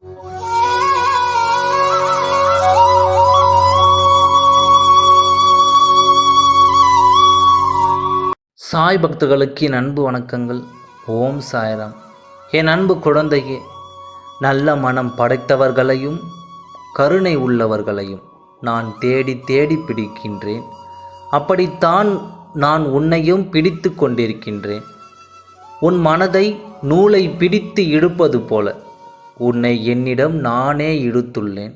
சாய் பக்தர்களுக்கு என் அன்பு வணக்கங்கள். ஓம் சாய்ராம். என் அன்பு குழந்தையே, நல்ல மனம் படைத்தவர்களையும் கருணை உள்ளவர்களையும் நான் தேடி தேடி பிடிக்கின்றேன். அப்படித்தான் நான் உன்னையும் பிடித்து கொண்டிருக்கின்றேன். உன் மனதை நூலை பிடித்து இழுப்பது போல உன்னை என்னிடம் நானே இழுத்துள்ளேன்.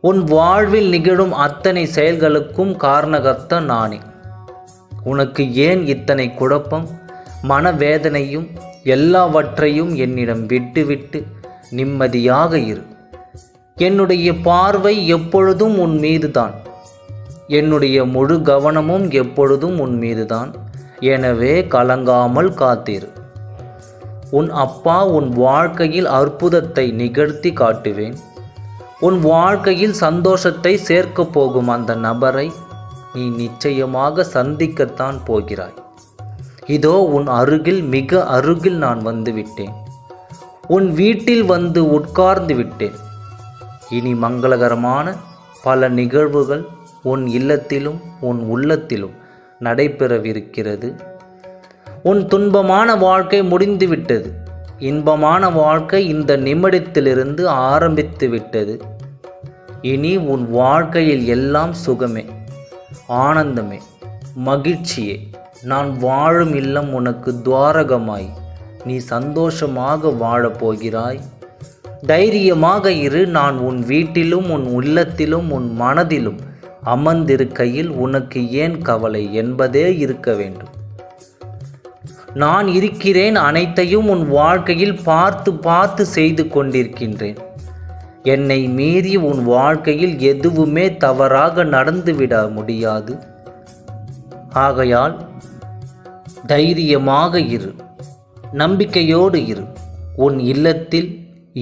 உன் வாழ்வில் நிகழும் அத்தனை செயல்களுக்கும் காரணகர்த்தா நானே. உனக்கு ஏன் இத்தனை குழப்பம், மனவேதனையும்? எல்லாவற்றையும் என்னிடம் விட்டுவிட்டு நிம்மதியாக இரு. என்னுடைய பார்வை எப்பொழுதும் உன் மீதுதான். என்னுடைய முழு கவனமும் எப்பொழுதும் உன் மீதுதான். எனவே கலங்காமல் காத்திரு. உன் அப்பா உன் வாழ்க்கையில் அற்புதத்தை நிகழ்த்தி காட்டுவேன். உன் வாழ்க்கையில் சந்தோஷத்தை சேர்க்கப் போகும் அந்த நபரை நீ நிச்சயமாக சந்திக்கத்தான் போகிறாய். இதோ உன் அருகில், மிக அருகில் நான் வந்துவிட்டேன். உன் வீட்டில் வந்து உட்கார்ந்து விட்டேன். இனி மங்களகரமான பல நிகழ்வுகள் உன் இல்லத்திலும் உன் உள்ளத்திலும் நடைபெறவிருக்கிறது. உன் துன்பமான வாழ்க்கை முடிந்துவிட்டது. இன்பமான வாழ்க்கை இந்த நிமிடத்திலிருந்து ஆரம்பித்து விட்டது. இனி உன் வாழ்க்கையில் எல்லாம் சுகமே, ஆனந்தமே, மகிழ்ச்சியே. நான் வாழும் இல்லம் உனக்கு துவாரகமாய் நீ சந்தோஷமாக வாழப்போகிறாய். தைரியமாக இரு. நான் உன் வீட்டிலும் உன் உள்ளத்திலும் உன் மனதிலும் அமர்ந்திருக்கையில் உனக்கு ஏன் கவலை என்பதே இருக்க வேண்டும். நான் இருக்கிறேன். அனைத்தையும் உன் வாழ்க்கையில் பார்த்து பார்த்து செய்து கொண்டிருக்கின்றேன். என்னை மீறி உன் வாழ்க்கையில் எதுவுமே தவறாக நடந்துவிட முடியாது. ஆகையால் தைரியமாக இரு, நம்பிக்கையோடு இரு. உன் இல்லத்தில்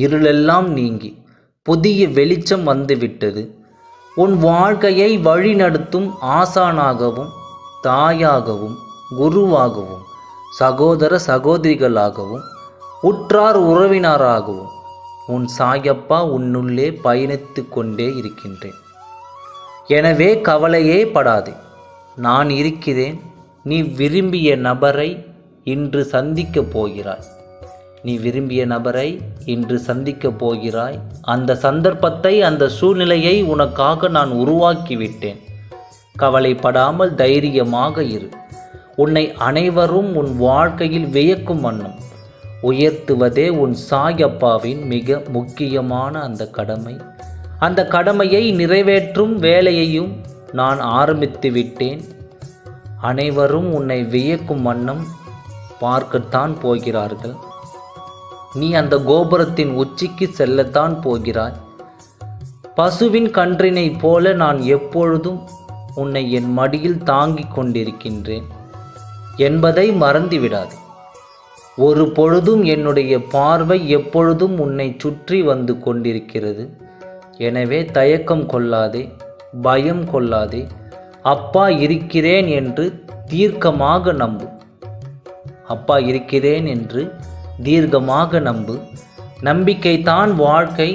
இருளெல்லாம் நீங்கி புதிய வெளிச்சம் வந்துவிட்டது. உன் வாழ்க்கையை வழிநடத்தும் ஆசானாகவும் தாயாகவும் குருவாகவும் சகோதர சகோதரிகளாகவும் உற்றார் உறவினராகவும் உன் சாயப்பா உன்னுள்ளே பயணித்து கொண்டே இருக்கின்றேன். எனவே கவலையே படாதே, நான் இருக்கிறேன். நீ விரும்பிய நபரை இன்று சந்திக்கப் போகிறாய். அந்த சந்தர்ப்பத்தை, அந்த சூழ்நிலையை உனக்காக நான் உருவாக்கிவிட்டேன். கவலைப்படாமல் தைரியமாக இரு. உன்னை அனைவரும் உன் வாழ்க்கையில் வியக்கும் வண்ணம் உயர்த்துவதே உன் சாயப்பாவின் மிக முக்கியமான அந்த கடமை. அந்த கடமையை நிறைவேற்றும் வேலையையும் நான் ஆரம்பித்து விட்டேன். அனைவரும் உன்னை வியக்கும் வண்ணம் பார்க்கத்தான் போகிறார்கள். நீ அந்த கோபுரத்தின் உச்சிக்கு செல்லத்தான் போகிறாய். பசுவின் கன்றினை போல நான் எப்பொழுதும் உன்னை என் மடியில் தாங்கிக் கொண்டிருக்கின்றேன் என்பதை மறந்துவிடாது. ஒரு பொழுதும் என்னுடைய பார்வை எப்பொழுதும் உன்னை சுற்றி வந்து கொண்டிருக்கிறது. எனவே தயக்கம் கொள்ளாதே, பயம் கொள்ளாதே. அப்பா இருக்கிறேன் என்று தீர்க்கமாக நம்பு. தீர்க்கமாக நம்பு. நம்பிக்கைதான் வாழ்க்கை.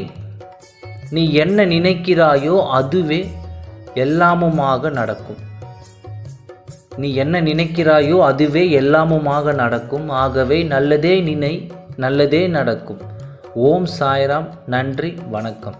நீ என்ன நினைக்கிறாயோ அதுவே எல்லாமுமாக நடக்கும். ஆகவே நல்லதே நினை, நல்லதே நடக்கும். ஓம் சாய்ராம். நன்றி, வணக்கம்.